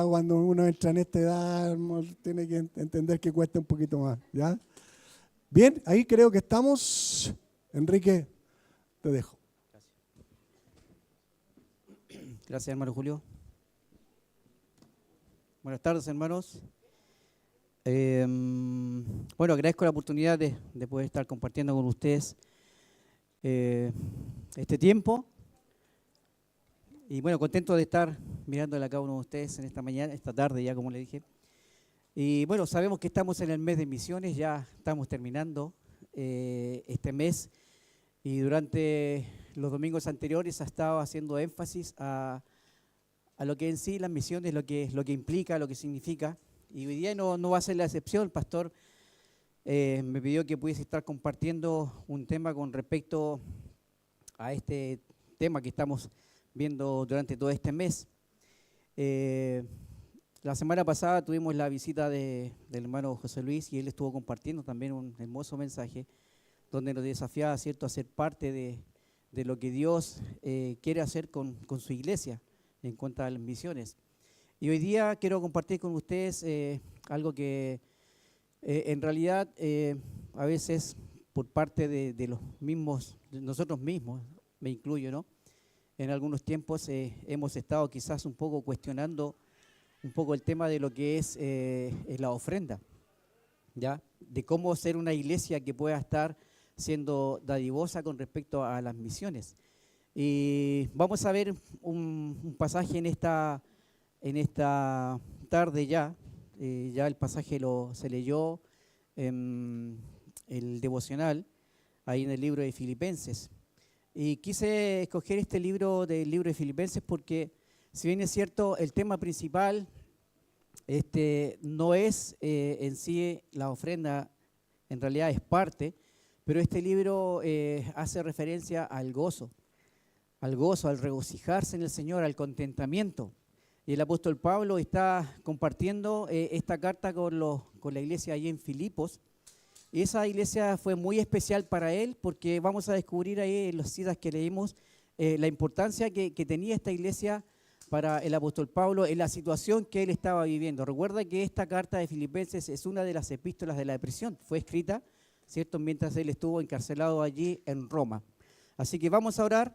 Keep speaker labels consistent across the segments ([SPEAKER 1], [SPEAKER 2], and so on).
[SPEAKER 1] Cuando uno entra en esta edad, tiene que entender que cuesta un poquito más, ¿ya? Bien, ahí creo que estamos. Enrique, te dejo.
[SPEAKER 2] Gracias, hermano Julio. Buenas tardes, hermanos. Bueno, agradezco la oportunidad de poder estar compartiendo con ustedes este tiempo. Y bueno, contento de estar mirándole a cada uno de ustedes en esta mañana, esta tarde ya, como le dije. Y bueno, sabemos que estamos en el mes de misiones, ya estamos terminando este mes. Y durante los domingos anteriores ha estado haciendo énfasis a lo que en sí las misiones, lo que implica, lo que significa. Y hoy día no va a ser la excepción. El pastor me pidió que pudiese estar compartiendo un tema con respecto a este tema que estamos viendo durante todo este mes. La semana pasada tuvimos la visita del hermano José Luis y él estuvo compartiendo también un hermoso mensaje donde nos desafiaba, ¿cierto?, a ser parte de lo que Dios quiere hacer con su iglesia en cuanto a las misiones. Y hoy día quiero compartir con ustedes algo que en realidad a veces por parte de los mismos, de nosotros mismos, me incluyo, ¿no? En algunos tiempos hemos estado quizás un poco cuestionando un poco el tema de lo que es la ofrenda, ¿ya? De cómo ser una iglesia que pueda estar siendo dadivosa con respecto a las misiones. Y vamos a ver un pasaje en esta tarde ya. Ya el pasaje se leyó en el devocional, ahí en el libro de Filipenses. Y quise escoger este libro del libro de Filipenses porque, si bien es cierto, el tema principal no es en sí la ofrenda, en realidad es parte, pero este libro hace referencia al gozo, al regocijarse en el Señor, al contentamiento. Y el apóstol Pablo está compartiendo esta carta con la iglesia allí en Filipos. Y esa iglesia fue muy especial para él porque vamos a descubrir ahí en las citas que leímos la importancia que tenía esta iglesia para el apóstol Pablo en la situación que él estaba viviendo. Recuerda que esta carta de Filipenses es una de las epístolas de la prisión. Fue escrita, ¿cierto?, mientras él estuvo encarcelado allí en Roma. Así que vamos a orar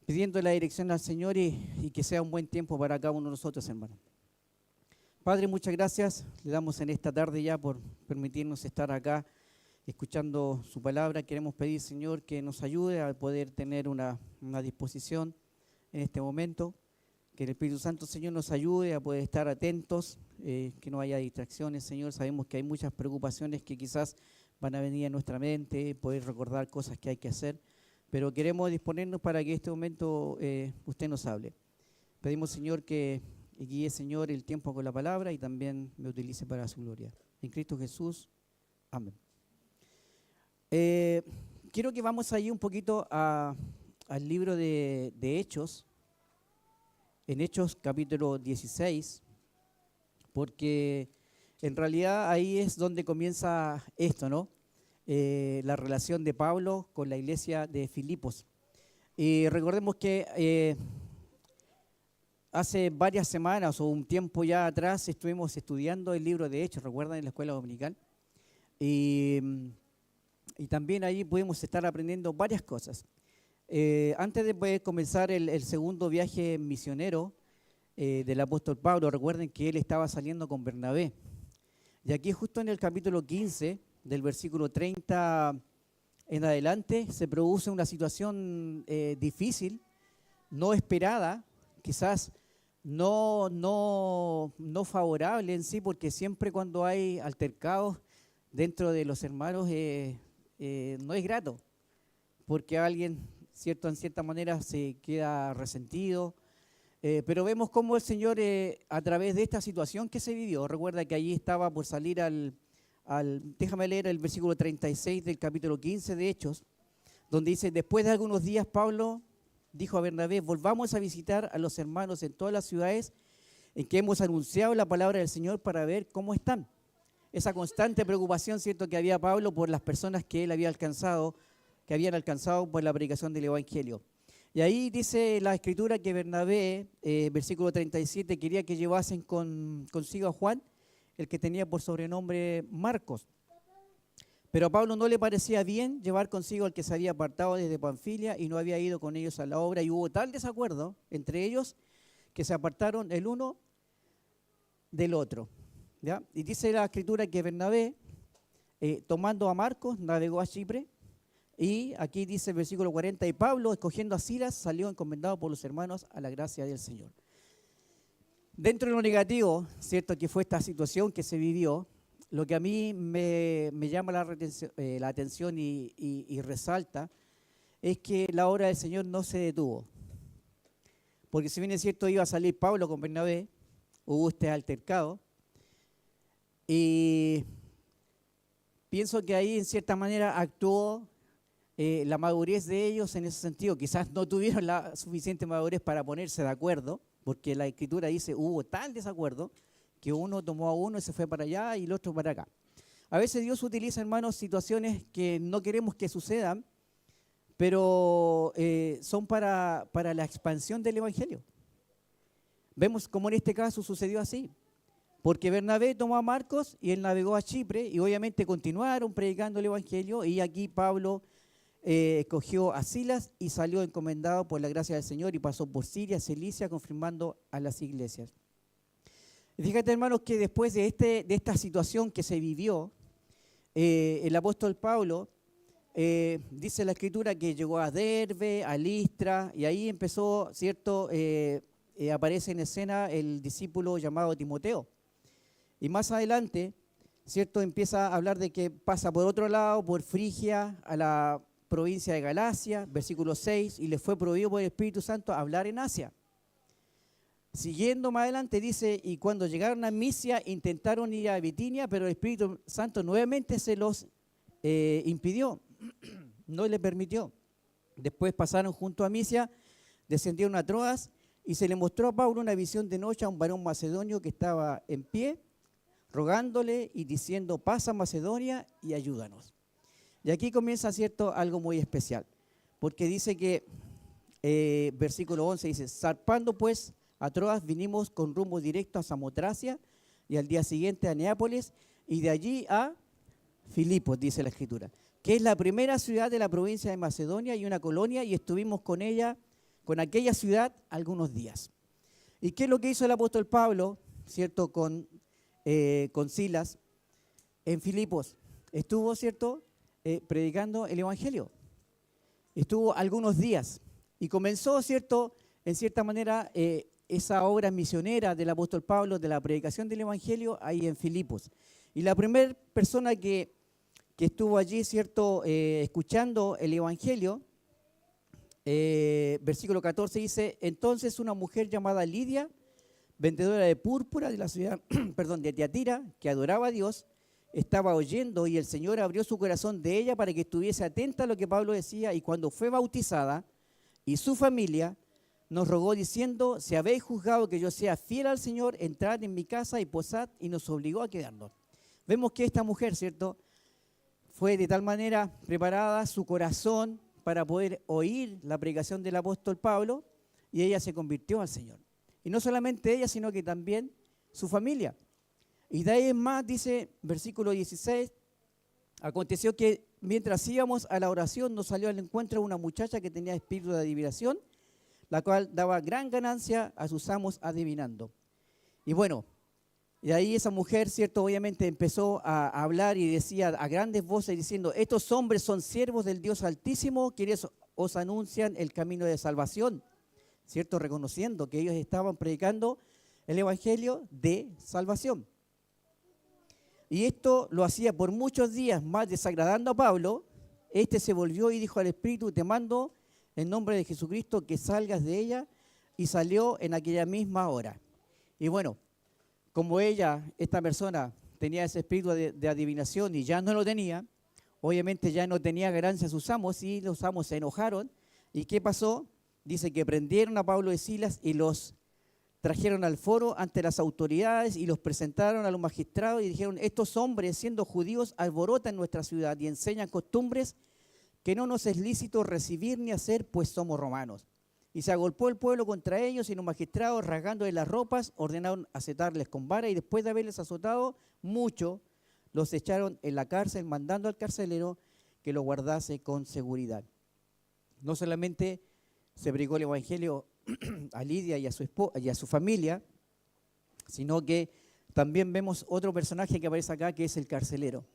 [SPEAKER 2] pidiendo la dirección al Señor y que sea un buen tiempo para cada uno de nosotros, hermano. Padre, muchas gracias. Le damos en esta tarde ya por permitirnos estar acá escuchando su palabra. Queremos pedir, Señor, que nos ayude a poder tener una disposición en este momento. Que el Espíritu Santo, Señor, nos ayude a poder estar atentos, que no haya distracciones, Señor. Sabemos que hay muchas preocupaciones que quizás van a venir a nuestra mente, poder recordar cosas que hay que hacer, pero queremos disponernos para que en este momento usted nos hable. Pedimos, Señor, que guíe, Señor, el tiempo con la palabra y también me utilice para su gloria. En Cristo Jesús, amén. Quiero que vamos ahí un poquito al libro de Hechos, en Hechos capítulo 16, porque en realidad ahí es donde comienza esto, ¿no? La relación de Pablo con la iglesia de Filipos. Y recordemos que hace varias semanas o un tiempo ya atrás estuvimos estudiando el libro de Hechos, ¿recuerdan? En la escuela dominical. Y también ahí pudimos estar aprendiendo varias cosas. Antes de poder comenzar el segundo viaje misionero del apóstol Pablo, recuerden que él estaba saliendo con Bernabé. Y aquí justo en el capítulo 15, del versículo 30 en adelante, se produce una situación difícil, no esperada, quizás no favorable en sí, porque siempre cuando hay altercados dentro de los hermanos no es grato, porque alguien, ¿cierto?, en cierta manera se queda resentido, pero vemos cómo el Señor a través de esta situación que se vivió, recuerda que allí estaba por salir déjame leer el versículo 36 del capítulo 15 de Hechos, donde dice: después de algunos días Pablo dijo a Bernabé: volvamos a visitar a los hermanos en todas las ciudades en que hemos anunciado la palabra del Señor para ver cómo están. Esa constante preocupación, ¿cierto?, que había Pablo por las personas que él había alcanzado, que habían alcanzado por la predicación del Evangelio. Y Y ahí dice la escritura que Bernabé, versículo 37, quería que llevasen consigo a Juan, el que tenía por sobrenombre Marcos. Pero a Pablo no le parecía bien llevar consigo al que se había apartado desde Panfilia y no había ido con ellos a la obra, y hubo tal desacuerdo entre ellos que se apartaron el uno del otro. ¿Ya? Y dice la escritura que Bernabé, tomando a Marcos, navegó a Chipre, y aquí dice el versículo 40, y Pablo, escogiendo a Silas, salió encomendado por los hermanos a la gracia del Señor. Dentro de lo negativo, cierto que fue esta situación que se vivió, lo que a mí me llama la atención y resalta es que la obra del Señor no se detuvo. Porque si bien es cierto iba a salir Pablo con Bernabé, hubo este altercado, y pienso que ahí en cierta manera actuó la madurez de ellos en ese sentido. Quizás no tuvieron la suficiente madurez para ponerse de acuerdo, porque la Escritura dice hubo tal desacuerdo que uno tomó a uno y se fue para allá y el otro para acá. A veces Dios utiliza, hermanos, situaciones que no queremos que sucedan, pero son para la expansión del Evangelio. Vemos como en este caso sucedió así, porque Bernabé tomó a Marcos y él navegó a Chipre y obviamente continuaron predicando el Evangelio, y aquí Pablo escogió a Silas y salió encomendado por la gracia del Señor y pasó por Siria, Cilicia, confirmando a las iglesias. Y fíjate, hermanos, que después de esta situación que se vivió, el apóstol Pablo, dice la Escritura que llegó a Derbe, a Listra, y ahí empezó, ¿cierto?, aparece en escena el discípulo llamado Timoteo. Y más adelante, ¿cierto?, empieza a hablar de que pasa por otro lado, por Frigia, a la provincia de Galacia, versículo 6, y le fue prohibido por el Espíritu Santo hablar en Asia. Siguiendo más adelante dice, y cuando llegaron a Misia intentaron ir a Bitinia, pero el Espíritu Santo nuevamente se los impidió, no les permitió. Después pasaron junto a Misia, descendieron a Troas, y se le mostró a Pablo una visión de noche a un varón macedonio que estaba en pie, rogándole y diciendo, pasa a Macedonia y ayúdanos. Y aquí comienza, ¿cierto?, algo muy especial, porque dice que, versículo 11 dice, zarpando pues a Troas vinimos con rumbo directo a Samotracia y al día siguiente a Neápolis y de allí a Filipos, dice la Escritura, que es la primera ciudad de la provincia de Macedonia y una colonia, y estuvimos con ella, con aquella ciudad, algunos días. ¿Y qué es lo que hizo el apóstol Pablo, cierto, con Silas en Filipos? Estuvo, cierto, predicando el Evangelio. Estuvo algunos días y comenzó, cierto, en cierta manera, esa obra misionera del apóstol Pablo, de la predicación del Evangelio, ahí en Filipos. Y la primera persona que estuvo allí, ¿cierto?, escuchando el Evangelio, versículo 14 dice, entonces una mujer llamada Lidia, vendedora de púrpura de la ciudad, de Tiatira, que adoraba a Dios, estaba oyendo, y el Señor abrió su corazón de ella para que estuviese atenta a lo que Pablo decía, y cuando fue bautizada, y su familia, nos rogó diciendo, si habéis juzgado que yo sea fiel al Señor, entrad en mi casa y posad, y nos obligó a quedarnos. Vemos que esta mujer, ¿cierto?, fue de tal manera preparada su corazón para poder oír la predicación del apóstol Pablo, y ella se convirtió al Señor. Y no solamente ella, sino que también su familia. Y de ahí en más dice, versículo 16, aconteció que mientras íbamos a la oración nos salió al encuentro una muchacha que tenía espíritu de adivinación, la cual daba gran ganancia a sus amos adivinando. Y bueno, y ahí esa mujer, ¿cierto?, obviamente empezó a hablar y decía a grandes voces diciendo, estos hombres son siervos del Dios Altísimo, quienes os anuncian el camino de salvación, ¿cierto?, reconociendo que ellos estaban predicando el Evangelio de salvación. Y esto lo hacía por muchos días, más desagradando a Pablo. Este se volvió y dijo al Espíritu, te mando en nombre de Jesucristo que salgas de ella, y salió en aquella misma hora. Y bueno, como esta persona, tenía ese espíritu de adivinación y ya no lo tenía, obviamente ya no tenía ganancia a sus amos, y los amos se enojaron. ¿Y qué pasó? Dice que prendieron a Pablo y Silas y los trajeron al foro ante las autoridades y los presentaron a los magistrados y dijeron, estos hombres, siendo judíos, alborotan nuestra ciudad y enseñan costumbres que no nos es lícito recibir ni hacer, pues somos romanos. Y se agolpó el pueblo contra ellos y los magistrados, rasgándoles las ropas, ordenaron azotarles con vara y después de haberles azotado mucho, los echaron en la cárcel, mandando al carcelero que lo guardase con seguridad. No solamente se predicó el evangelio a Lidia y a su familia, sino que también vemos otro personaje que aparece acá, que es el carcelero.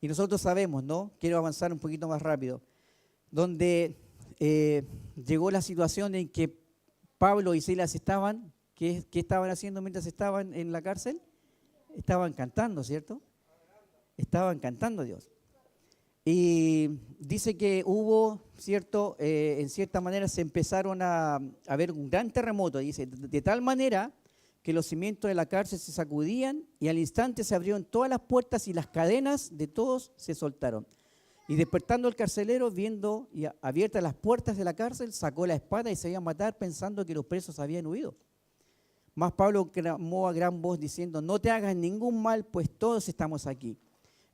[SPEAKER 2] Y nosotros sabemos, ¿no? Quiero avanzar un poquito más rápido, donde llegó la situación en que Pablo y Silas estaban, ¿qué estaban haciendo mientras estaban en la cárcel? Estaban cantando, ¿cierto? Estaban cantando a Dios. Y dice que hubo, ¿cierto? En cierta manera se empezaron a ver un gran terremoto, dice, de tal manera que los cimientos de la cárcel se sacudían y al instante se abrieron todas las puertas y las cadenas de todos se soltaron. Y despertando el carcelero, viendo abiertas las puertas de la cárcel, sacó la espada y se iba a matar pensando que los presos habían huido. Mas Pablo clamó a gran voz diciendo, no te hagas ningún mal, pues todos estamos aquí.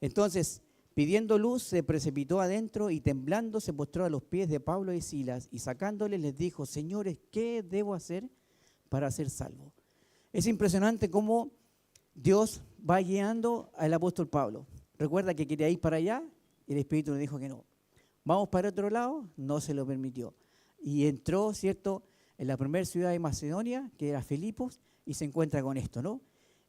[SPEAKER 2] Entonces, pidiendo luz, se precipitó adentro y temblando se postró a los pies de Pablo y Silas y sacándoles les dijo, señores, ¿qué debo hacer para ser salvo? Es impresionante cómo Dios va guiando al apóstol Pablo. Recuerda que quería ir para allá y el Espíritu le dijo que no. Vamos para otro lado, no se lo permitió. Y entró, ¿cierto?, en la primera ciudad de Macedonia, que era Filipos, y se encuentra con esto, ¿no?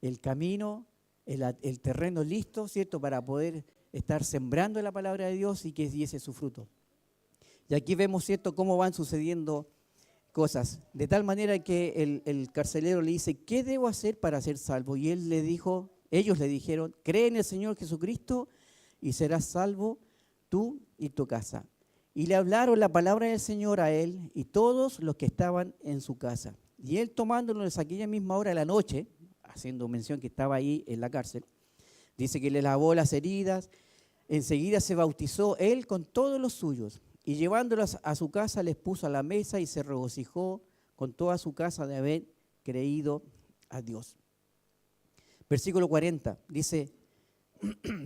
[SPEAKER 2] El camino, el terreno listo, ¿cierto?, para poder estar sembrando la palabra de Dios y que diese su fruto. Y aquí vemos, ¿cierto?, cómo van sucediendo cosas. De tal manera que el carcelero le dice, ¿qué debo hacer para ser salvo? Y ellos le dijeron, cree en el Señor Jesucristo y serás salvo tú y tu casa. Y le hablaron la palabra del Señor a él y todos los que estaban en su casa. Y él tomándolos aquella misma hora de la noche, haciendo mención que estaba ahí en la cárcel, dice que le lavó las heridas, enseguida se bautizó él con todos los suyos. Y llevándolos a su casa les puso a la mesa y se regocijó con toda su casa de haber creído a Dios. Versículo 40 dice,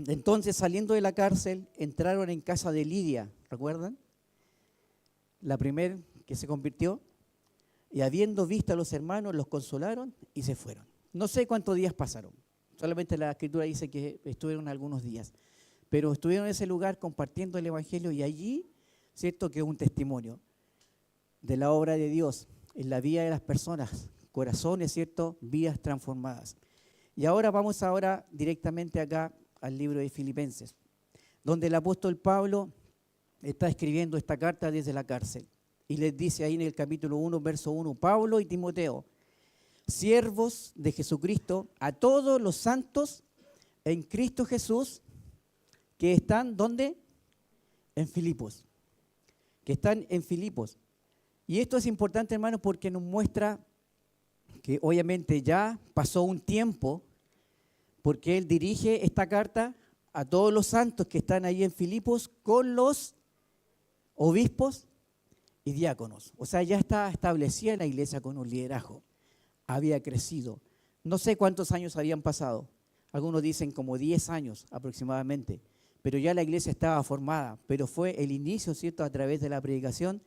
[SPEAKER 2] entonces saliendo de la cárcel entraron en casa de Lidia, ¿recuerdan? La primera que se convirtió, y habiendo visto a los hermanos los consolaron y se fueron. No sé cuántos días pasaron, solamente la escritura dice que estuvieron algunos días, pero estuvieron en ese lugar compartiendo el evangelio y allí, ¿cierto?, que es un testimonio de la obra de Dios en la vida de las personas, corazones, ¿cierto?, vidas transformadas. Y ahora vamos directamente acá al libro de Filipenses, donde el apóstol Pablo está escribiendo esta carta desde la cárcel. Y les dice ahí en el capítulo 1, verso 1, Pablo y Timoteo, siervos de Jesucristo, a todos los santos en Cristo Jesús, que están, ¿dónde? En Filipos. Que están en Filipos. Y esto es importante, hermanos, porque nos muestra que obviamente ya pasó un tiempo, porque él dirige esta carta a todos los santos que están ahí en Filipos con los obispos y diáconos. O sea, ya está establecida la iglesia con un liderazgo. Había crecido. No sé cuántos años habían pasado. Algunos dicen como 10 años aproximadamente. Pero ya la iglesia estaba formada. Pero fue el inicio, ¿cierto?, a través de la predicación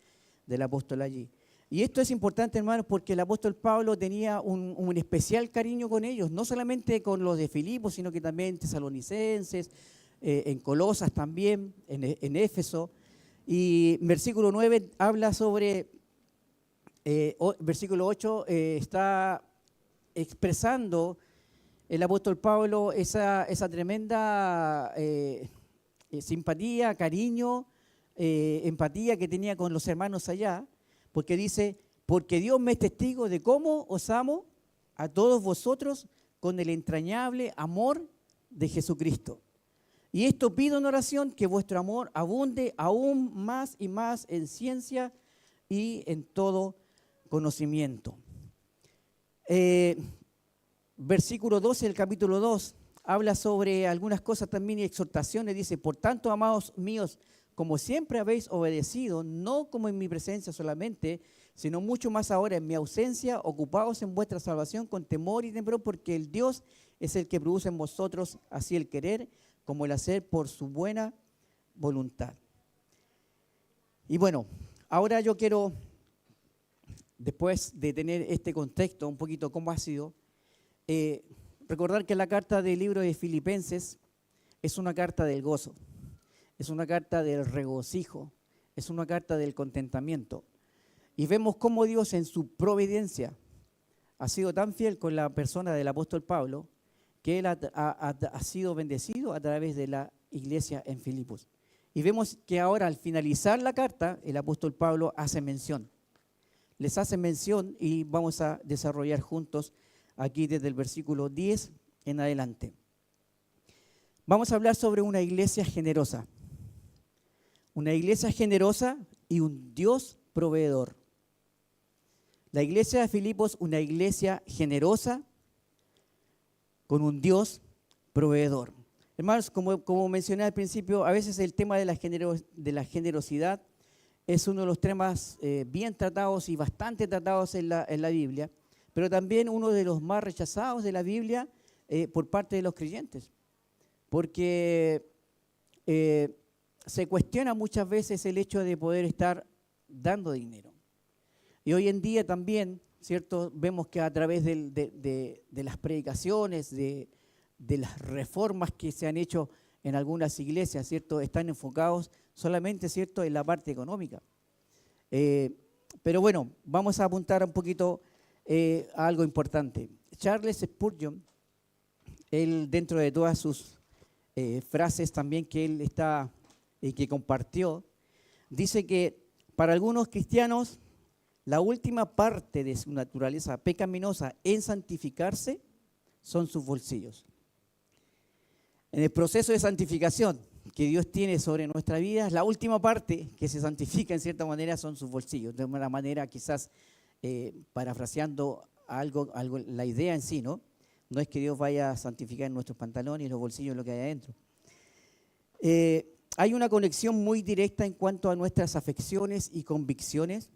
[SPEAKER 2] del apóstol allí. Y esto es importante, hermanos, porque el apóstol Pablo tenía un especial cariño con ellos, no solamente con los de Filipos, sino que también en Tesalonicenses, en Colosas también, en Éfeso. Y versículo 9 habla sobre, versículo 8 está expresando el apóstol Pablo esa tremenda simpatía, cariño, empatía que tenía con los hermanos allá, porque dice, porque Dios me es testigo de cómo os amo a todos vosotros con el entrañable amor de Jesucristo. Y esto pido en oración, que vuestro amor abunde aún más y más en ciencia y en todo conocimiento. Versículo 12 del capítulo 2 habla sobre algunas cosas también y exhortaciones. Dice, por tanto, amados míos, como siempre habéis obedecido, no como en mi presencia solamente, sino mucho más ahora en mi ausencia, ocupaos en vuestra salvación con temor y temblor, porque el Dios es el que produce en vosotros así el querer como el hacer por su buena voluntad. Y bueno, ahora yo quiero después de tener este contexto, un poquito cómo ha sido, recordar que la carta del libro de Filipenses es una carta del gozo, es una carta del regocijo, es una carta del contentamiento. Y vemos cómo Dios en su providencia ha sido tan fiel con la persona del apóstol Pablo que él ha sido bendecido a través de la iglesia en Filipos. Y vemos que ahora al finalizar la carta, el apóstol Pablo hace mención. Les hace mención y vamos a desarrollar juntos aquí desde el versículo 10 en adelante. Vamos a hablar sobre una iglesia generosa. Una iglesia generosa y un Dios proveedor. La iglesia de Filipos, una iglesia generosa con un Dios proveedor. Hermanos, como mencioné al principio, a veces el tema de la generosidad es uno de los temas bien tratados y bastante tratados en la Biblia, pero también uno de los más rechazados de la Biblia por parte de los creyentes, porque se cuestiona muchas veces el hecho de poder estar dando dinero. Y hoy en día también, ¿cierto? Vemos que a través de las predicaciones, de las reformas que se han hecho en algunas iglesias, ¿cierto? Están enfocados solamente, ¿cierto?, en la parte económica. Pero bueno, vamos a apuntar un poquito a algo importante. Charles Spurgeon, él dentro de todas sus frases también que él que compartió, dice que para algunos cristianos la última parte de su naturaleza pecaminosa en santificarse son sus bolsillos. En el proceso de santificación que Dios tiene sobre nuestra vida, la última parte que se santifica en cierta manera son sus bolsillos. De una manera quizás parafraseando algo, la idea en sí, ¿no? No es que Dios vaya a santificar nuestros pantalones y los bolsillos lo que hay adentro. Hay una conexión muy directa en cuanto a nuestras afecciones y convicciones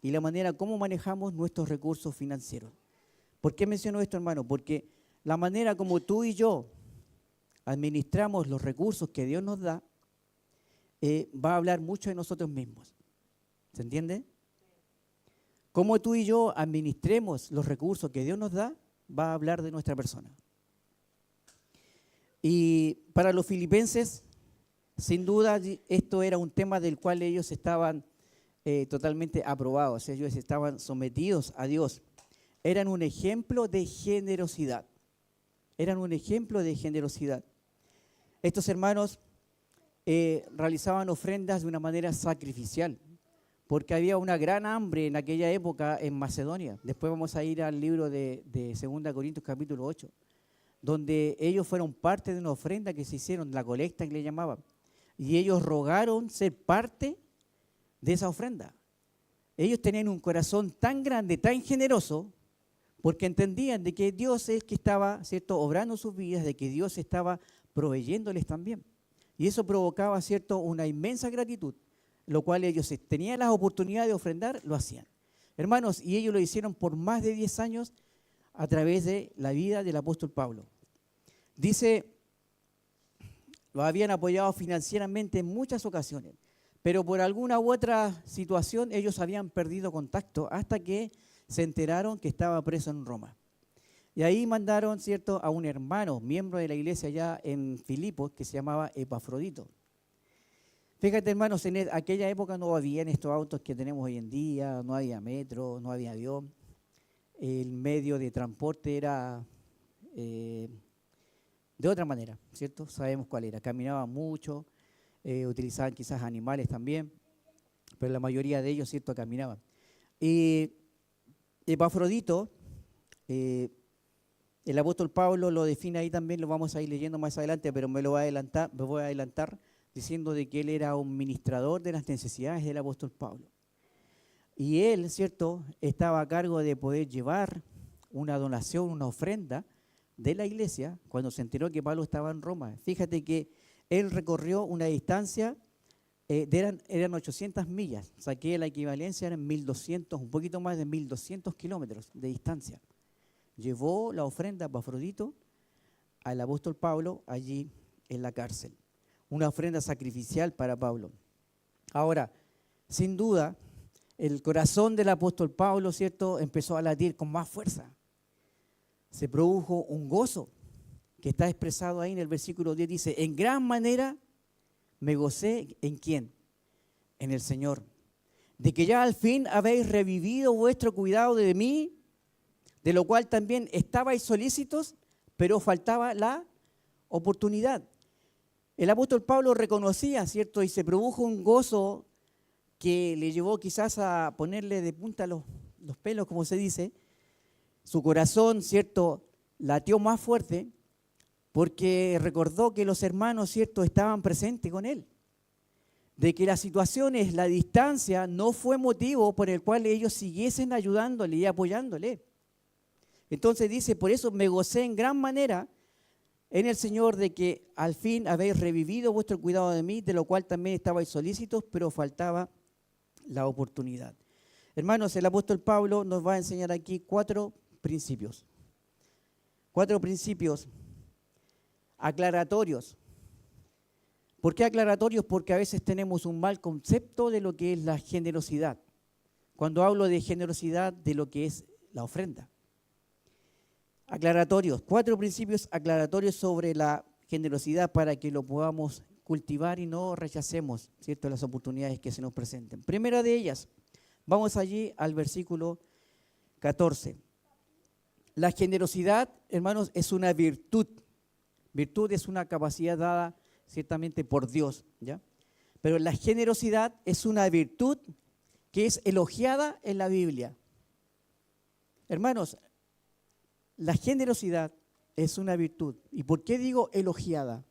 [SPEAKER 2] y la manera como manejamos nuestros recursos financieros. ¿Por qué menciono esto, hermano? Porque la manera como tú y yo administramos los recursos que Dios nos da va a hablar mucho de nosotros mismos. ¿Se entiende? Cómo tú y yo administremos los recursos que Dios nos da va a hablar de nuestra persona. Y para los filipenses, sin duda, esto era un tema del cual ellos estaban totalmente aprobados. Ellos estaban sometidos a Dios. Eran un ejemplo de generosidad. Eran un ejemplo de generosidad. Estos hermanos realizaban ofrendas de una manera sacrificial, porque había una gran hambre en aquella época en Macedonia. Después vamos a ir al libro de 2 Corintios capítulo 8, donde ellos fueron parte de una ofrenda que se hicieron, la colecta que le llamaban, y ellos rogaron ser parte de esa ofrenda. Ellos tenían un corazón tan grande, tan generoso, porque entendían de que Dios es el que estaba, ¿cierto?, obrando sus vidas, de que Dios estaba proveyéndoles también. Y eso provocaba, ¿cierto?, una inmensa gratitud, lo cual ellos tenían la oportunidad de ofrendar, lo hacían. Hermanos, y ellos lo hicieron por más de 10 años a través de la vida del apóstol Pablo. Dice, lo habían apoyado financieramente en muchas ocasiones, pero por alguna u otra situación ellos habían perdido contacto hasta que se enteraron que estaba preso en Roma. Y ahí mandaron, ¿cierto?, a un hermano, miembro de la iglesia allá en Filipos, que se llamaba Epafrodito. Fíjate, hermanos, en aquella época no habían estos autos que tenemos hoy en día, no había metro, no había avión. El medio de transporte era de otra manera, ¿cierto? Sabemos cuál era. Caminaban mucho, utilizaban quizás animales también, pero la mayoría de ellos, ¿cierto?, caminaban. Y Epafrodito, el apóstol Pablo lo define ahí también, lo vamos a ir leyendo más adelante, pero me voy a adelantar diciendo de que él era un ministrador de las necesidades del apóstol Pablo. Y él, ¿cierto?, estaba a cargo de poder llevar una donación, una ofrenda de la iglesia cuando se enteró que Pablo estaba en Roma. Fíjate que él recorrió una distancia, eran 800 millas, saqué la equivalencia, eran 1.200, un poquito más de 1.200 kilómetros de distancia. Llevó la ofrenda a Epafrodito al apóstol Pablo allí en la cárcel. Una ofrenda sacrificial para Pablo. Ahora, sin duda, el corazón del apóstol Pablo, ¿cierto?, empezó a latir con más fuerza. Se produjo un gozo que está expresado ahí en el versículo 10. Dice, en gran manera me gocé, ¿en quién? En el Señor. De que ya al fin habéis revivido vuestro cuidado de mí, de lo cual también estabais solícitos, pero faltaba la oportunidad. El apóstol Pablo reconocía, ¿cierto? Y se produjo un gozo que le llevó quizás a ponerle de punta los pelos, como se dice. Su corazón, ¿cierto?, latió más fuerte porque recordó que los hermanos, ¿cierto?, estaban presentes con él. De que las situaciones, la distancia, no fue motivo por el cual ellos siguiesen ayudándole y apoyándole. Entonces dice, por eso me gocé en gran manera en el Señor de que al fin habéis revivido vuestro cuidado de mí, de lo cual también estabais solícitos, pero faltaba la oportunidad. Hermanos, el apóstol Pablo nos va a enseñar aquí 4 principios. 4 principios aclaratorios. ¿Por qué aclaratorios? Porque a veces tenemos un mal concepto de lo que es la generosidad. Cuando hablo de generosidad, de lo que es la ofrenda. Aclaratorios, 4 principios aclaratorios sobre la generosidad para que lo podamos cultivar y no rechacemos, ¿cierto?, las oportunidades que se nos presenten. Primera de ellas, vamos allí al versículo 14. La generosidad, hermanos, es una virtud. Virtud es una capacidad dada ciertamente por Dios, ¿ya? Pero la generosidad es una virtud que es elogiada en la Biblia. Hermanos, la generosidad es una virtud. ¿Y por qué digo elogiada?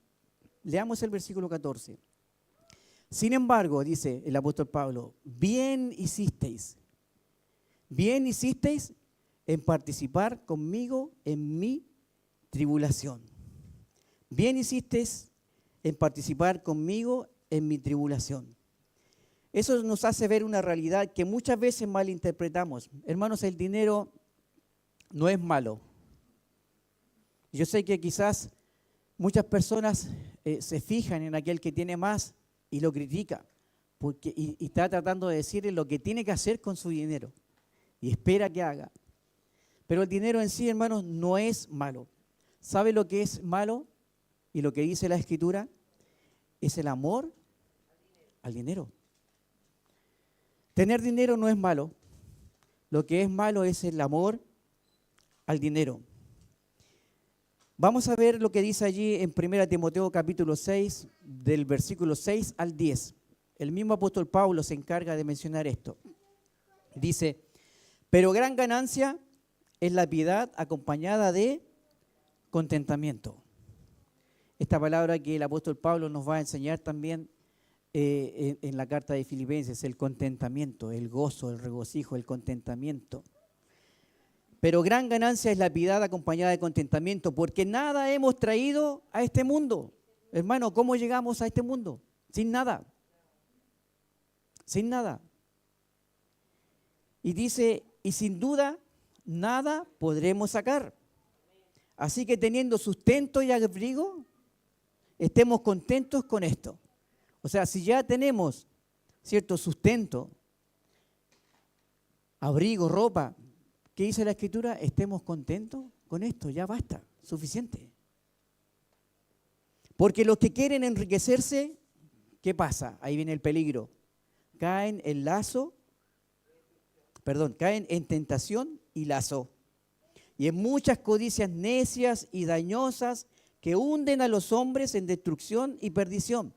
[SPEAKER 2] Leamos el versículo 14. Sin embargo, dice el apóstol Pablo, bien hicisteis en participar conmigo en mi tribulación. Bien hicisteis en participar conmigo en mi tribulación. Eso nos hace ver una realidad que muchas veces malinterpretamos. Hermanos, el dinero no es malo. Yo sé que quizás muchas personas se fijan en aquel que tiene más y lo critica y está tratando de decirle lo que tiene que hacer con su dinero y espera que haga. Pero el dinero en sí, hermanos, no es malo. ¿Sabe lo que es malo? Y lo que dice la Escritura es el amor al dinero. Tener dinero no es malo. Lo que es malo es el amor al dinero. Vamos a ver lo que dice allí en 1 Timoteo capítulo 6, del versículo 6 al 10. El mismo apóstol Pablo se encarga de mencionar esto. Dice, pero gran ganancia es la piedad acompañada de contentamiento. Esta palabra que el apóstol Pablo nos va a enseñar también en la carta de Filipenses, el contentamiento, el gozo, el regocijo, el contentamiento. Pero gran ganancia es la piedad acompañada de contentamiento, porque nada hemos traído a este mundo. Hermano, ¿cómo llegamos a este mundo? Sin nada. Sin nada. Y dice, y sin duda, nada podremos sacar. Así que teniendo sustento y abrigo, estemos contentos con esto. O sea, si ya tenemos cierto sustento, abrigo, ropa, ¿qué dice la Escritura? Estemos contentos con esto, ya basta, suficiente. Porque los que quieren enriquecerse, ¿qué pasa? Ahí viene el peligro. Caen en tentación y lazo. Y en muchas codicias necias y dañosas que hunden a los hombres en destrucción y perdición.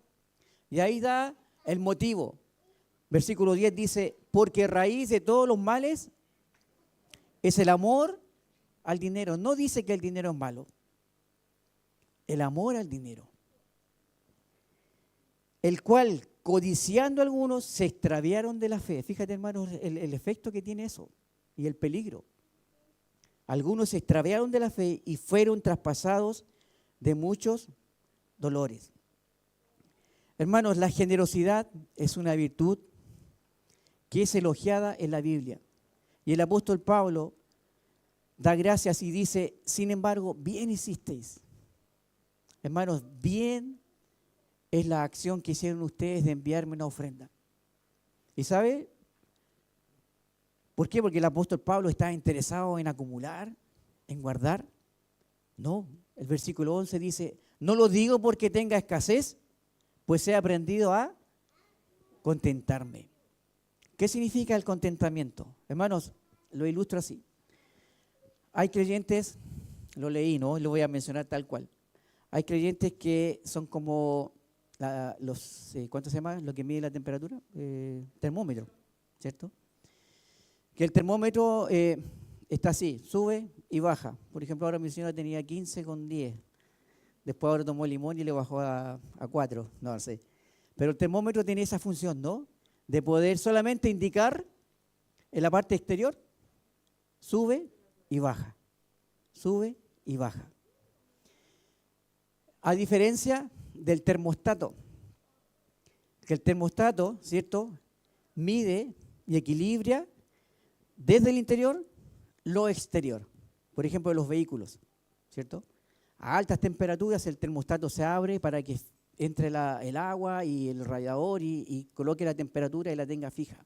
[SPEAKER 2] Y ahí da el motivo. Versículo 10 dice, porque raíz de todos los males es el amor al dinero. No dice que el dinero es malo. El amor al dinero. El cual, codiciando algunos, se extraviaron de la fe. Fíjate, hermanos, el efecto que tiene eso y el peligro. Algunos se extraviaron de la fe y fueron traspasados de muchos dolores. Hermanos, la generosidad es una virtud que es elogiada en la Biblia. Y el apóstol Pablo da gracias y dice, sin embargo, bien hicisteis. Hermanos, bien es la acción que hicieron ustedes de enviarme una ofrenda. Y ¿sabe? ¿Por qué? Porque el apóstol Pablo está interesado en acumular, en guardar. No, el versículo 11 dice, no lo digo porque tenga escasez, pues he aprendido a contentarme. ¿Qué significa el contentamiento? Hermanos, lo ilustro así. Hay creyentes, lo leí, ¿no? Lo voy a mencionar tal cual. Hay creyentes que son como ¿cuánto se llama? Lo que mide la temperatura, termómetro, ¿cierto? Que el termómetro está así, sube y baja. Por ejemplo, ahora mi señora tenía 15,10. Después ahora tomó limón y le bajó a 4, no sé. Pero el termómetro tiene esa función, ¿no? De poder solamente indicar en la parte exterior, sube y baja, sube y baja. A diferencia del termostato, que el termostato, ¿cierto?, mide y equilibra desde el interior lo exterior. Por ejemplo, los vehículos, ¿cierto? A altas temperaturas el termostato se abre para que entre el agua y el radiador y coloque la temperatura y la tenga fija.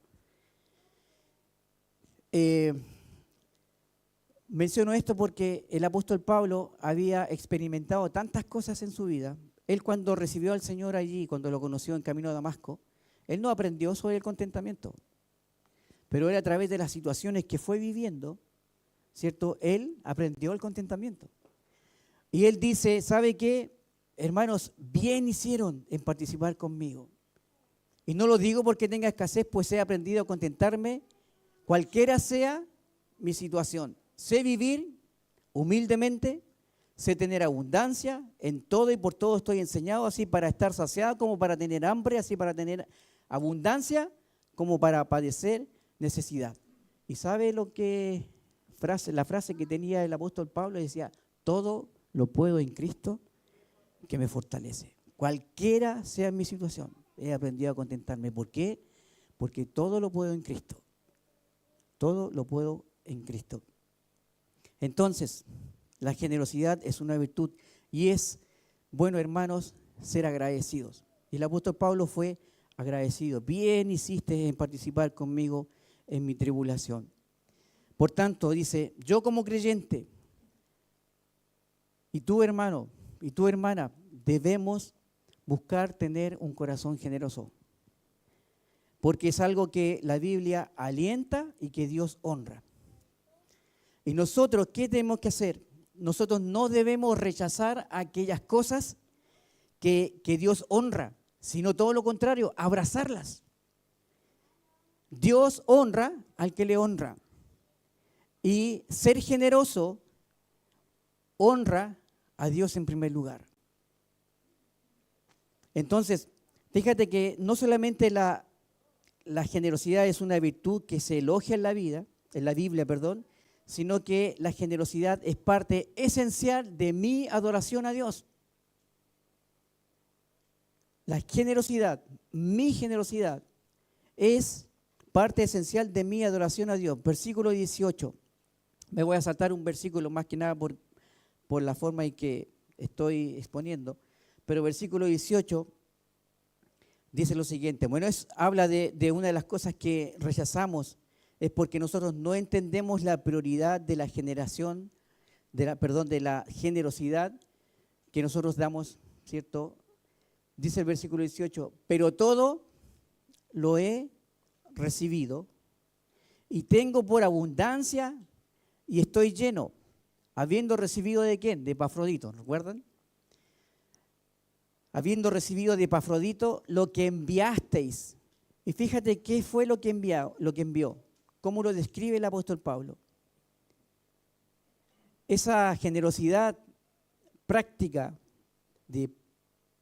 [SPEAKER 2] Menciono esto porque el apóstol Pablo había experimentado tantas cosas en su vida. Él cuando recibió al Señor allí, cuando lo conoció en camino a Damasco, él no aprendió sobre el contentamiento. Pero él a través de las situaciones que fue viviendo, ¿cierto? Él aprendió el contentamiento. Y él dice, ¿sabe qué? Hermanos, bien hicieron en participar conmigo. Y no lo digo porque tenga escasez, pues he aprendido a contentarme cualquiera sea mi situación. Sé vivir humildemente, sé tener abundancia, en todo y por todo estoy enseñado, así para estar saciado como para tener hambre, así para tener abundancia como para padecer necesidad. ¿Y sabe la frase que tenía el apóstol Pablo? Decía, todo lo puedo en Cristo que me fortalece. Cualquiera sea mi situación, he aprendido a contentarme. ¿Por qué? Porque todo lo puedo en Cristo. Todo lo puedo en Cristo. Entonces, la generosidad es una virtud y es, bueno, hermanos, ser agradecidos. Y el apóstol Pablo fue agradecido. Bien hiciste en participar conmigo en mi tribulación. Por tanto, dice, yo como creyente, y tú, hermano, y tú, hermana, debemos buscar tener un corazón generoso. Porque es algo que la Biblia alienta y que Dios honra. Y nosotros, ¿qué tenemos que hacer? Nosotros no debemos rechazar aquellas cosas que Dios honra, sino todo lo contrario, abrazarlas. Dios honra al que le honra. Y ser generoso honra a Dios en primer lugar. Entonces, fíjate que no solamente la generosidad es una virtud que se elogia en la Biblia, sino que la generosidad es parte esencial de mi adoración a Dios. La generosidad, mi generosidad, es parte esencial de mi adoración a Dios. Versículo 18. Me voy a saltar un versículo más que nada por la forma en que estoy exponiendo. Pero versículo 18 dice lo siguiente. Bueno, habla de una de las cosas que rechazamos, es porque nosotros no entendemos la prioridad de la generación, de la generosidad que nosotros damos, ¿cierto? Dice el versículo 18, pero todo lo he recibido y tengo por abundancia y estoy lleno, habiendo recibido ¿de quién? De Epafrodito, ¿recuerdan? Habiendo recibido de Epafrodito lo que enviasteis. Y fíjate qué fue lo que envió. ¿Cómo lo describe el apóstol Pablo? Esa generosidad práctica de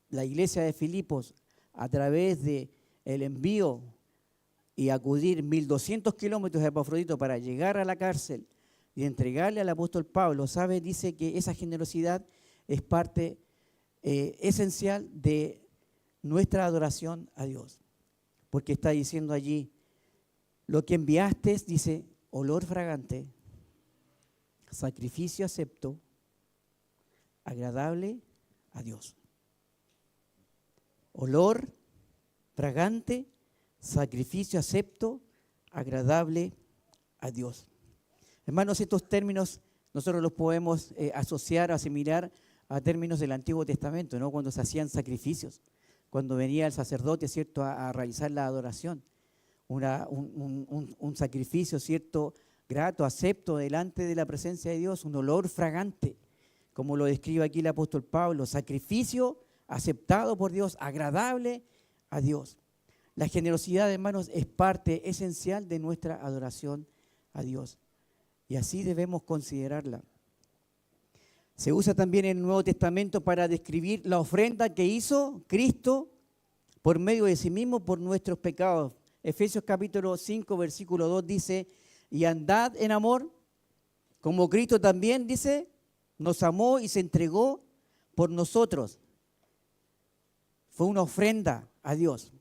[SPEAKER 2] la iglesia de Filipos a través de el envío y acudir 1200 kilómetros de Epafrodito para llegar a la cárcel y entregarle al apóstol Pablo, ¿sabe? Dice que esa generosidad es parte esencial de nuestra adoración a Dios. Porque está diciendo allí, lo que enviaste, dice, olor fragante, sacrificio acepto, agradable a Dios. Olor fragante, sacrificio acepto, agradable a Dios. Hermanos, estos términos nosotros los podemos asociar, asimilar a términos del Antiguo Testamento, ¿no? Cuando se hacían sacrificios, cuando venía el sacerdote, ¿cierto?, a realizar la adoración. Un sacrificio, ¿cierto?, grato, acepto delante de la presencia de Dios, un olor fragante, como lo describe aquí el apóstol Pablo, sacrificio aceptado por Dios, agradable a Dios. La generosidad, hermanos, es parte esencial de nuestra adoración a Dios. Y así debemos considerarla. Se usa también en el Nuevo Testamento para describir la ofrenda que hizo Cristo por medio de sí mismo por nuestros pecados. Efesios capítulo 5, versículo 2 dice, y andad en amor, como Cristo también, dice, nos amó y se entregó por nosotros. Fue una ofrenda a Dios.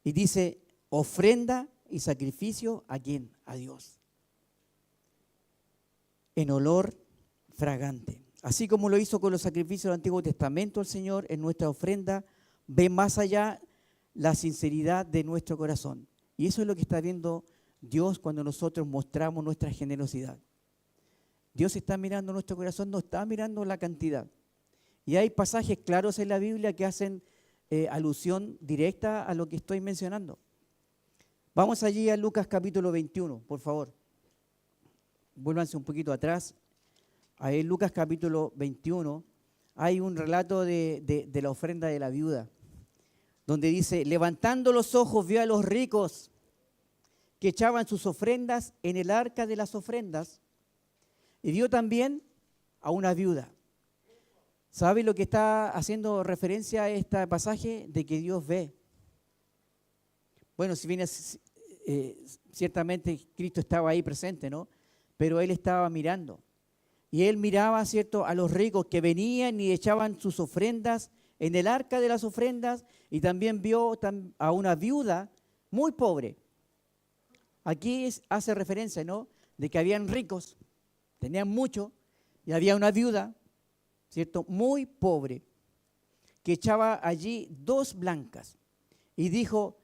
[SPEAKER 2] Y dice, ofrenda y sacrificio ¿a quién? A Dios. En olor fragante. Así como lo hizo con los sacrificios del Antiguo Testamento el Señor, en nuestra ofrenda ve más allá la sinceridad de nuestro corazón. Y eso es lo que está viendo Dios cuando nosotros mostramos nuestra generosidad. Dios está mirando nuestro corazón, no está mirando la cantidad. Y hay pasajes claros en la Biblia que hacen alusión directa a lo que estoy mencionando. Vamos allí a Lucas capítulo 21, por favor. Vuélvanse un poquito atrás. Ahí en Lucas capítulo 21 hay un relato de la ofrenda de la viuda, donde dice, levantando los ojos vio a los ricos que echaban sus ofrendas en el arca de las ofrendas y vio también a una viuda. ¿Sabe lo que está haciendo referencia a este pasaje? De que Dios ve. Bueno, si bien ciertamente Cristo estaba ahí presente, ¿no? Pero Él estaba mirando. Y Él miraba, ¿cierto?, a los ricos que venían y echaban sus ofrendas en el arca de las ofrendas y también vio a una viuda muy pobre. Aquí hace referencia, ¿no?, de que habían ricos, tenían mucho, y había una viuda, ¿cierto?, muy pobre, que echaba allí 2 blancas. Y dijo,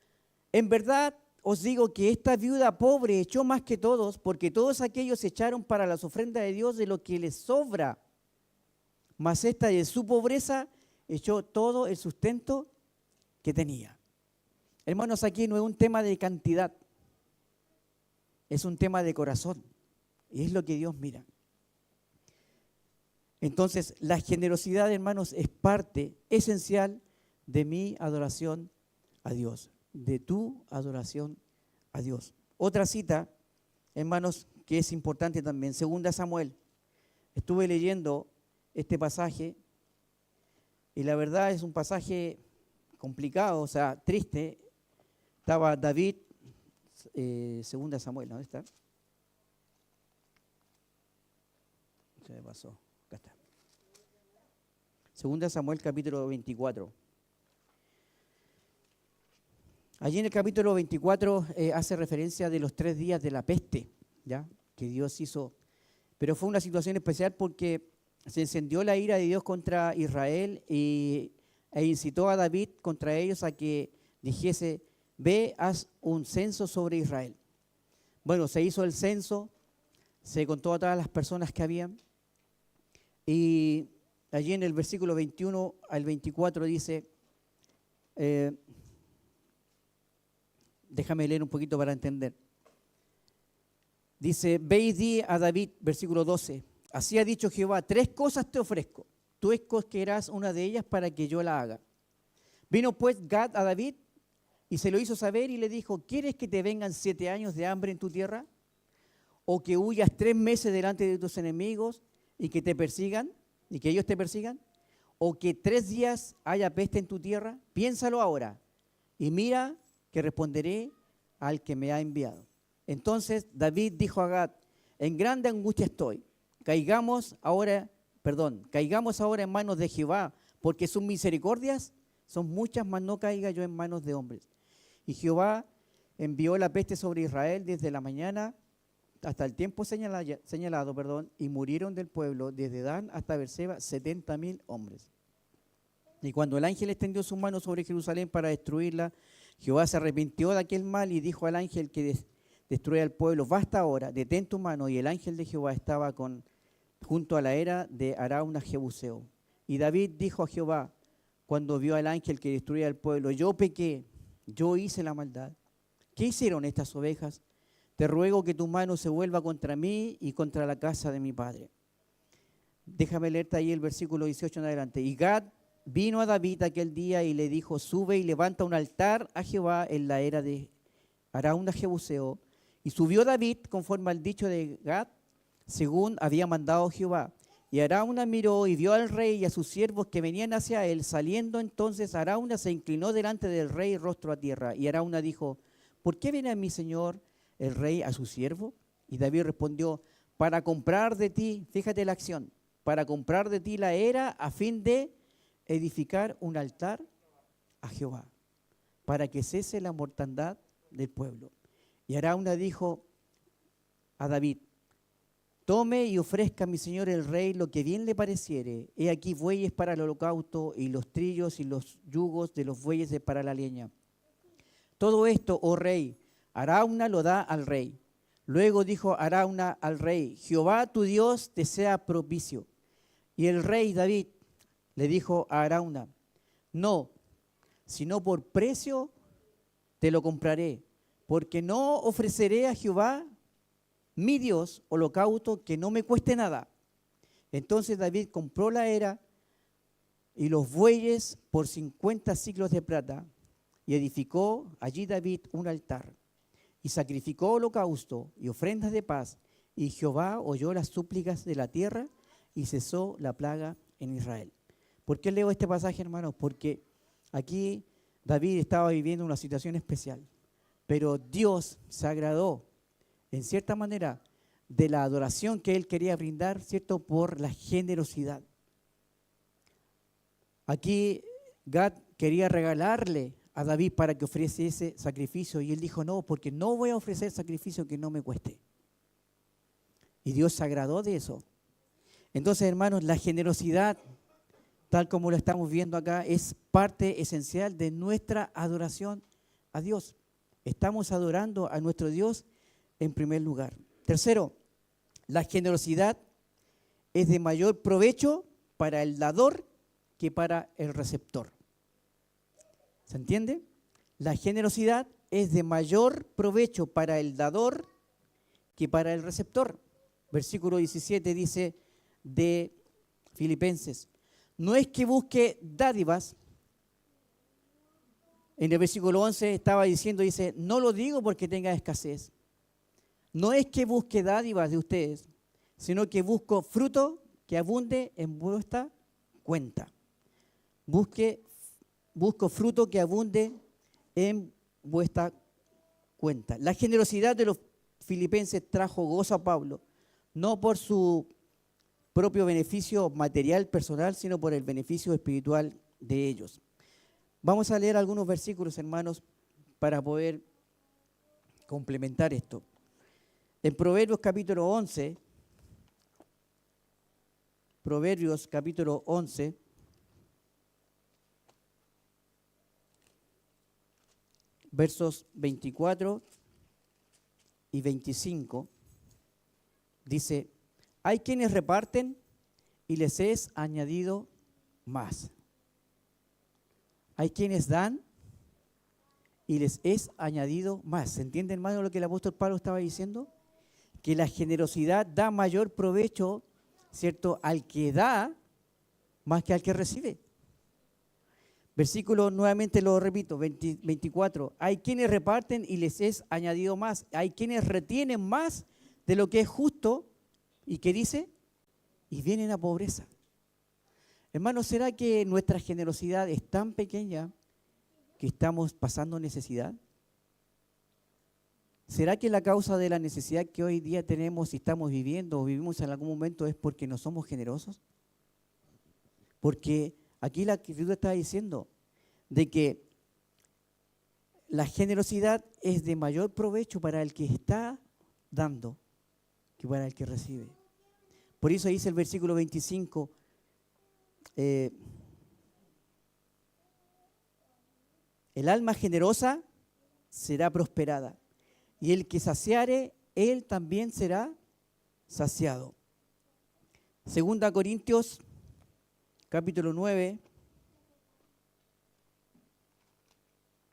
[SPEAKER 2] en verdad os digo que esta viuda pobre echó más que todos, porque todos aquellos echaron para las ofrendas de Dios de lo que les sobra. Mas esta de su pobreza echó todo el sustento que tenía. Hermanos, aquí no es un tema de cantidad, es un tema de corazón. Y es lo que Dios mira. Entonces, la generosidad, hermanos, es parte esencial de mi adoración a Dios, de tu adoración a Dios. Otra cita, hermanos, que es importante también, 2 Samuel. Estuve leyendo este pasaje y la verdad es un pasaje complicado, o sea, triste. Estaba David, 2 Samuel, ¿dónde está? Se me pasó. Acá está. 2 Samuel capítulo 24. Allí en el capítulo 24 hace referencia de los 3 días de la peste, ¿ya?, que Dios hizo. Pero fue una situación especial porque se encendió la ira de Dios contra Israel e incitó a David contra ellos a que dijese, ve, haz un censo sobre Israel. Bueno, se hizo el censo, se contó a todas las personas que habían. Y allí en el versículo 21 al 24 dice, déjame leer un poquito para entender. Dice, ve y di a David, versículo 12, así ha dicho Jehová, 3 cosas te ofrezco, tú escogerás una de ellas para que yo la haga. Vino pues Gad a David y se lo hizo saber y le dijo, ¿quieres que te vengan 7 años de hambre en tu tierra? ¿O que huyas 3 meses delante de tus enemigos y que te persigan, y que ellos te persigan? ¿O que 3 días haya peste en tu tierra? Piénsalo ahora y mira que responderé al que me ha enviado. Entonces David dijo a Gad, en grande angustia estoy, caigamos ahora en manos de Jehová, porque sus misericordias son muchas, mas no caiga yo en manos de hombres. Y Jehová envió la peste sobre Israel desde la mañana hasta el tiempo señalado, y murieron del pueblo desde Dan hasta Beerseba 70,000 hombres. Y cuando el ángel extendió su mano sobre Jerusalén para destruirla, Jehová se arrepintió de aquel mal y dijo al ángel que destruir al pueblo, basta ahora, detén tu mano. Y el ángel de Jehová estaba junto a la era de Arauna Jebuseo. Y David dijo a Jehová, cuando vio al ángel que destruía al pueblo, yo pequé, yo hice la maldad. ¿Qué hicieron estas ovejas? Te ruego que tu mano se vuelva contra mí y contra la casa de mi padre. Déjame leerte ahí el versículo 18 en adelante. Y Gad vino a David aquel día y le dijo, sube y levanta un altar a Jehová en la era de Arauna Jebuseo. Y subió David conforme al dicho de Gad, según había mandado Jehová. Y Arauna miró y vio al rey y a sus siervos que venían hacia él. Saliendo entonces Arauna se inclinó delante del rey rostro a tierra. Y Arauna dijo, ¿por qué viene a mi señor el rey a su siervo? Y David respondió, para comprar de ti, fíjate la acción, para comprar de ti la era a fin de edificar un altar a Jehová, para que cese la mortandad del pueblo. Y Arauna dijo a David, tome y ofrezca a mi señor el rey lo que bien le pareciere. He aquí bueyes para el holocausto y los trillos y los yugos de los bueyes para la leña. Todo esto, oh rey, Arauna lo da al rey. Luego dijo Arauna al rey, Jehová tu Dios te sea propicio. Y el rey David le dijo a Arauna, no, sino por precio te lo compraré, porque no ofreceré a Jehová mi Dios holocausto que no me cueste nada. Entonces David compró la era y los bueyes por 50 siclos de plata y edificó allí David un altar y sacrificó holocausto y ofrendas de paz, y Jehová oyó las súplicas de la tierra y cesó la plaga en Israel. ¿Por qué leo este pasaje, hermanos? Porque aquí David estaba viviendo una situación especial, pero Dios se agradó en cierta manera de la adoración que él quería brindar, ¿cierto? Por la generosidad. Aquí Gad quería regalarle a David para que ofreciese sacrificio y él dijo, no, porque no voy a ofrecer sacrificio que no me cueste. Y Dios se agradó de eso. Entonces, hermanos, la generosidad, tal como lo estamos viendo acá, es parte esencial de nuestra adoración a Dios. Estamos adorando a nuestro Dios en primer lugar. Tercero, la generosidad es de mayor provecho para el dador que para el receptor. ¿Se entiende? La generosidad es de mayor provecho para el dador que para el receptor. Versículo 17 dice de Filipenses, no es que busque dádivas. En el versículo 11 estaba diciendo, dice, no lo digo porque tenga escasez. No es que busque dádivas de ustedes, sino que busco fruto que abunde en vuestra cuenta. Busco fruto que abunde en vuestra cuenta. La generosidad de los filipenses trajo gozo a Pablo, no por su propio beneficio material personal, sino por el beneficio espiritual de ellos. Vamos a leer algunos versículos, hermanos, para poder complementar esto. En Proverbios capítulo 11, versos 24 y 25, dice, hay quienes reparten y les es añadido más. Hay quienes dan y les es añadido más. ¿Se entiende, hermano, lo que el apóstol Pablo estaba diciendo? Que la generosidad da mayor provecho, ¿cierto?, al que da más que al que recibe. Versículo, nuevamente lo repito, 24. Hay quienes reparten y les es añadido más. Hay quienes retienen más de lo que es justo. ¿Y qué dice? Y vienen a pobreza. Hermanos, ¿será que nuestra generosidad es tan pequeña que estamos pasando necesidad? ¿Será que la causa de la necesidad que hoy día tenemos y estamos viviendo o vivimos en algún momento es porque no somos generosos? Porque aquí la Escritura está diciendo de que la generosidad es de mayor provecho para el que está dando que para el que recibe. Por eso dice el versículo 25, el alma generosa será prosperada y el que saciare, él también será saciado. Segunda Corintios, capítulo 9.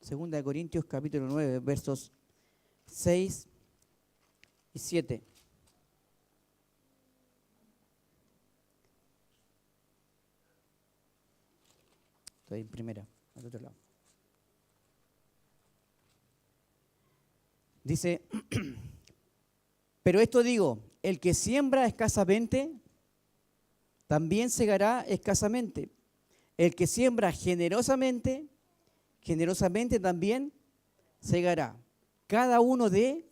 [SPEAKER 2] Segunda de Corintios, capítulo 9, versos 6 y 7. Estoy en primera, al otro lado. Dice, pero esto digo, el que siembra escasamente, también segará escasamente. El que siembra generosamente, generosamente también segará. Cada uno dé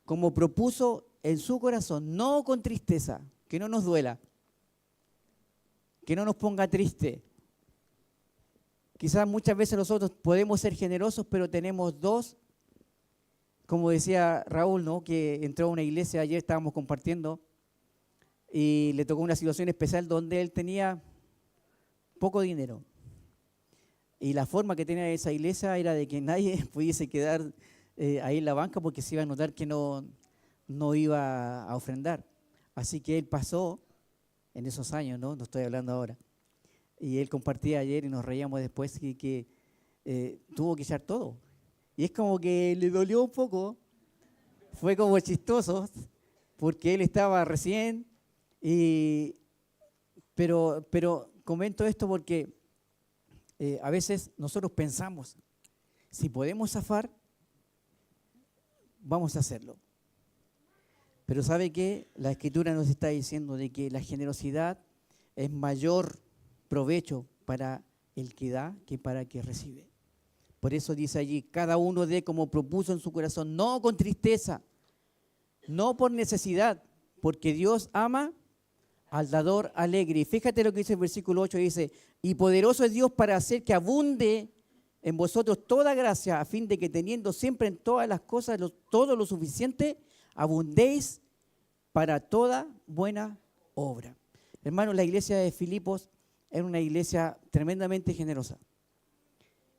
[SPEAKER 2] como propuso en su corazón, no con tristeza, que no nos duela, que no nos ponga triste. Quizás muchas veces nosotros podemos ser generosos, pero tenemos dos, como decía Raúl, ¿no? Que entró a una iglesia, ayer estábamos compartiendo, y le tocó una situación especial donde él tenía poco dinero. Y la forma que tenía esa iglesia era de que nadie pudiese quedar ahí en la banca porque se iba a notar que no iba a ofrendar. Así que él pasó en esos años, no estoy hablando ahora. Y él compartía ayer y nos reíamos después que tuvo que echar todo. Y es como que le dolió un poco, fue como chistoso, porque él estaba recién, pero comento esto porque a veces nosotros pensamos, si podemos zafar, vamos a hacerlo. Pero ¿sabe qué? La Escritura nos está diciendo de que la generosidad es mayor provecho para el que da que para el que recibe. Por eso dice allí, cada uno dé como propuso en su corazón, no con tristeza, no por necesidad, porque Dios ama al dador alegre. Y fíjate lo que dice el versículo 8, dice, y poderoso es Dios para hacer que abunde en vosotros toda gracia, a fin de que teniendo siempre en todas las cosas todo lo suficiente, abundéis para toda buena obra. Hermanos, la iglesia de Filipos era una iglesia tremendamente generosa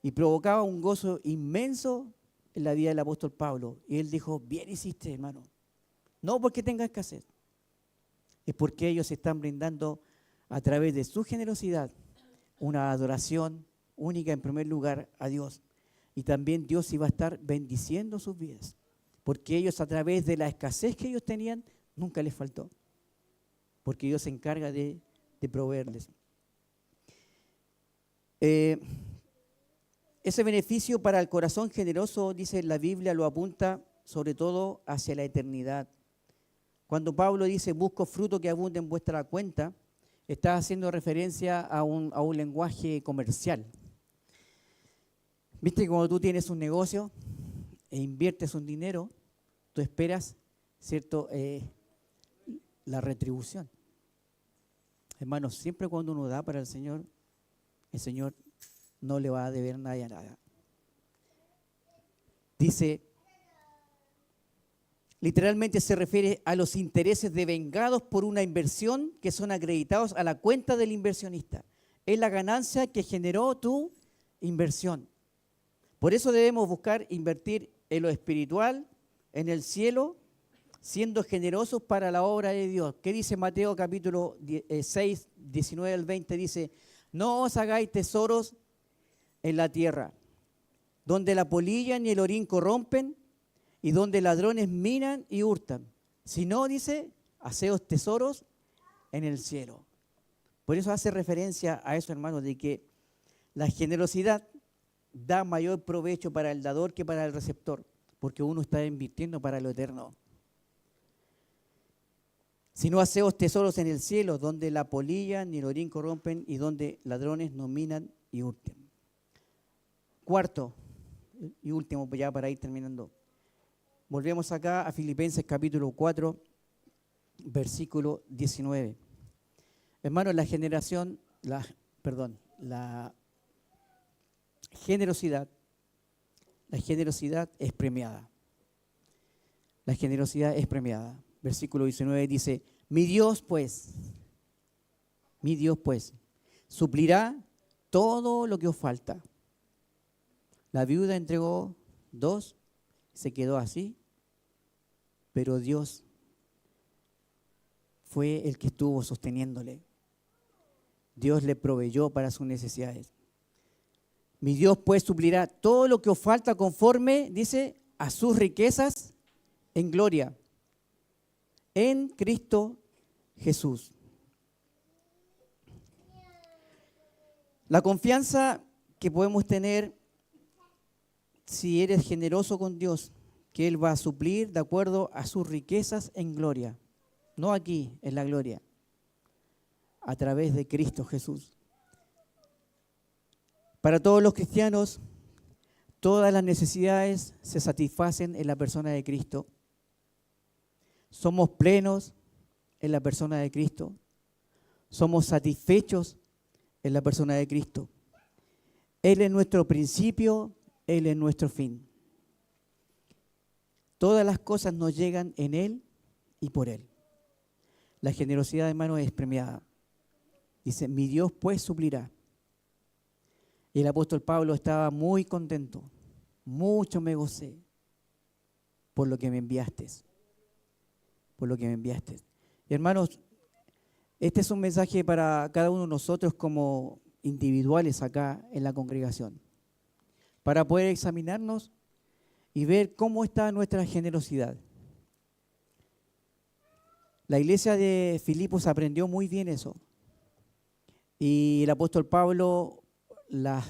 [SPEAKER 2] y provocaba un gozo inmenso en la vida del apóstol Pablo. Y él dijo, bien hiciste, hermano. No porque tenga escasez, es porque ellos están brindando a través de su generosidad una adoración única en primer lugar a Dios. Y también Dios iba a estar bendiciendo sus vidas, porque ellos a través de la escasez que ellos tenían, nunca les faltó, porque Dios se encarga de proveerles. Ese beneficio para el corazón generoso, dice la Biblia, lo apunta sobre todo hacia la eternidad. Cuando Pablo dice, busco fruto que abunde en vuestra cuenta, está haciendo referencia a un lenguaje comercial. Viste que cuando tú tienes un negocio e inviertes un dinero, tú esperas, ¿cierto?, la retribución. Hermanos, siempre cuando uno da para el Señor no le va a deber nadie a nada. Dice, literalmente se refiere a los intereses devengados por una inversión que son acreditados a la cuenta del inversionista. Es la ganancia que generó tu inversión. Por eso debemos buscar invertir en lo espiritual, en el cielo, siendo generosos para la obra de Dios. ¿Qué dice Mateo capítulo 6, 19 al 20? Dice, no os hagáis tesoros en la tierra, donde la polilla ni el orín corrompen, y donde ladrones minan y hurtan. Si no, dice, haceos tesoros en el cielo. Por eso hace referencia a eso, hermanos, de que la generosidad da mayor provecho para el dador que para el receptor, porque uno está invirtiendo para lo eterno. Si no, haceos tesoros en el cielo, donde la polilla ni el orín corrompen y donde ladrones no minan y hurten. Cuarto y último, ya para ir terminando. Volvemos acá a Filipenses capítulo 4, versículo 19. Hermanos, la generosidad es premiada. La generosidad es premiada. Versículo 19 dice, mi Dios pues, suplirá todo lo que os falta. La viuda entregó 2, se quedó así, pero Dios fue el que estuvo sosteniéndole. Dios le proveyó para sus necesidades. Mi Dios pues suplirá todo lo que os falta conforme, dice, a sus riquezas en gloria, en Cristo Jesús. La confianza que podemos tener si eres generoso con Dios, que Él va a suplir de acuerdo a sus riquezas en gloria, no aquí, en la gloria, a través de Cristo Jesús. Para todos los cristianos, todas las necesidades se satisfacen en la persona de Cristo. Somos plenos en la persona de Cristo. Somos satisfechos en la persona de Cristo. Él es nuestro principio, Él es nuestro fin. Todas las cosas nos llegan en Él y por Él. La generosidad, hermano, es premiada. Dice, mi Dios pues suplirá. Y el apóstol Pablo estaba muy contento. Mucho me gocé por lo que me enviaste. Por lo que me enviaste. Y hermanos, este es un mensaje para cada uno de nosotros como individuales acá en la congregación. Para poder examinarnos y ver cómo está nuestra generosidad. La iglesia de Filipos aprendió muy bien eso. Y el apóstol Pablo la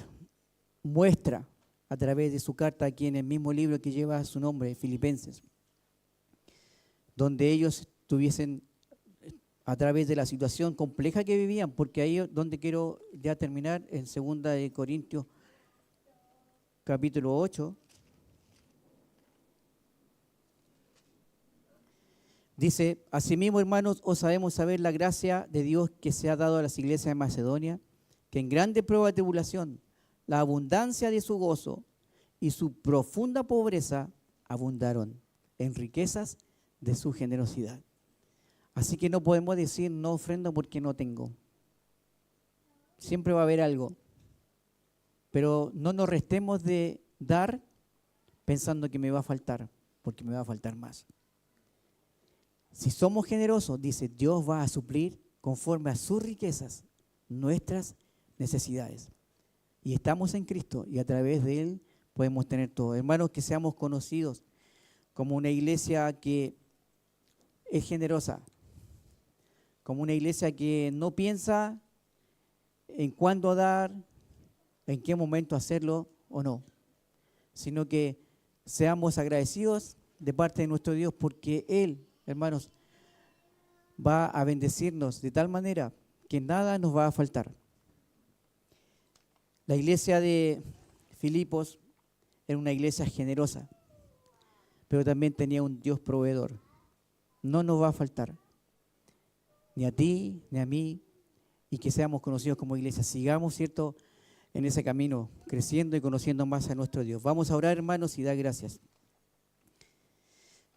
[SPEAKER 2] muestra a través de su carta aquí en el mismo libro que lleva su nombre, Filipenses, donde ellos tuviesen a través de la situación compleja que vivían, porque ahí es donde quiero ya terminar, en 2 de Corintios capítulo 8. Dice, asimismo, hermanos, os sabemos saber la gracia de Dios que se ha dado a las iglesias de Macedonia, que en grande prueba de tribulación, la abundancia de su gozo y su profunda pobreza abundaron en riquezas de su generosidad. Así que no podemos decir no ofrendo porque no tengo. Siempre va a haber algo. Pero no nos restemos de dar pensando que me va a faltar, porque me va a faltar más. Si somos generosos, dice, Dios va a suplir conforme a sus riquezas nuestras necesidades. Y estamos en Cristo y a través de Él podemos tener todo. Hermanos, que seamos conocidos como una iglesia que es generosa, como una iglesia que no piensa en cuándo dar, en qué momento hacerlo o no, sino que seamos agradecidos de parte de nuestro Dios porque Él, hermanos, va a bendecirnos de tal manera que nada nos va a faltar. La iglesia de Filipos era una iglesia generosa, pero también tenía un Dios proveedor. No nos va a faltar, ni a ti, ni a mí, y que seamos conocidos como iglesia. Sigamos, ¿cierto?, en ese camino, creciendo y conociendo más a nuestro Dios. Vamos a orar, hermanos, y dar gracias.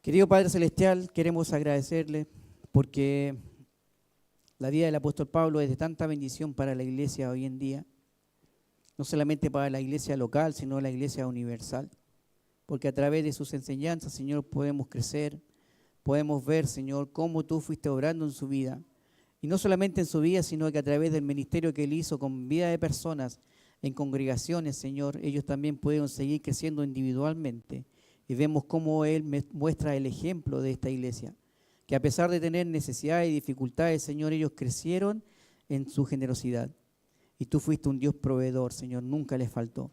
[SPEAKER 2] Querido Padre Celestial, queremos agradecerle porque la vida del apóstol Pablo es de tanta bendición para la iglesia hoy en día. No solamente para la iglesia local, sino la iglesia universal. Porque a través de sus enseñanzas, Señor, podemos crecer, podemos ver, Señor, cómo tú fuiste obrando en su vida. Y no solamente en su vida, sino que a través del ministerio que él hizo con vida de personas, en congregaciones, Señor, ellos también pueden seguir creciendo individualmente. Y vemos cómo él muestra el ejemplo de esta iglesia. Que a pesar de tener necesidades y dificultades, Señor, ellos crecieron en su generosidad. Y tú fuiste un Dios proveedor, Señor, nunca les faltó.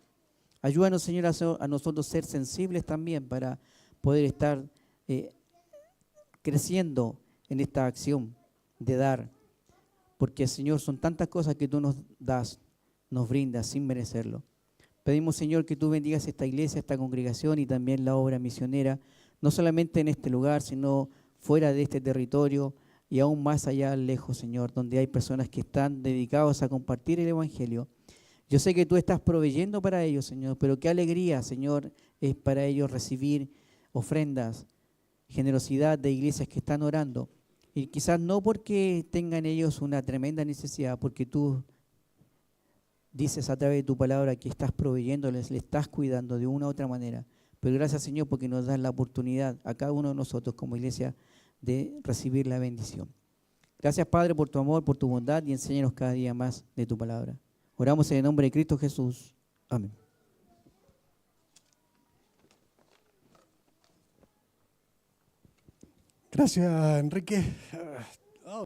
[SPEAKER 2] Ayúdanos, Señor, a nosotros ser sensibles también para poder estar creciendo en esta acción de dar. Porque, Señor, son tantas cosas que tú nos das, nos brindas sin merecerlo. Pedimos, Señor, que tú bendigas esta iglesia, esta congregación y también la obra misionera, no solamente en este lugar, sino fuera de este territorio, y aún más allá lejos, Señor, donde hay personas que están dedicados a compartir el Evangelio. Yo sé que tú estás proveyendo para ellos, Señor, pero qué alegría, Señor, es para ellos recibir ofrendas, generosidad de iglesias que están orando. Y quizás no porque tengan ellos una tremenda necesidad, porque tú dices a través de tu palabra que estás proveyéndoles, le estás cuidando de una u otra manera, Pero gracias, Señor, porque nos das la oportunidad a cada uno de nosotros como iglesia de recibir la bendición. Gracias, Padre, por tu amor, por tu bondad y enséñanos cada día más de tu palabra. Oramos en el nombre de Cristo Jesús. Amén.
[SPEAKER 1] Gracias, Enrique.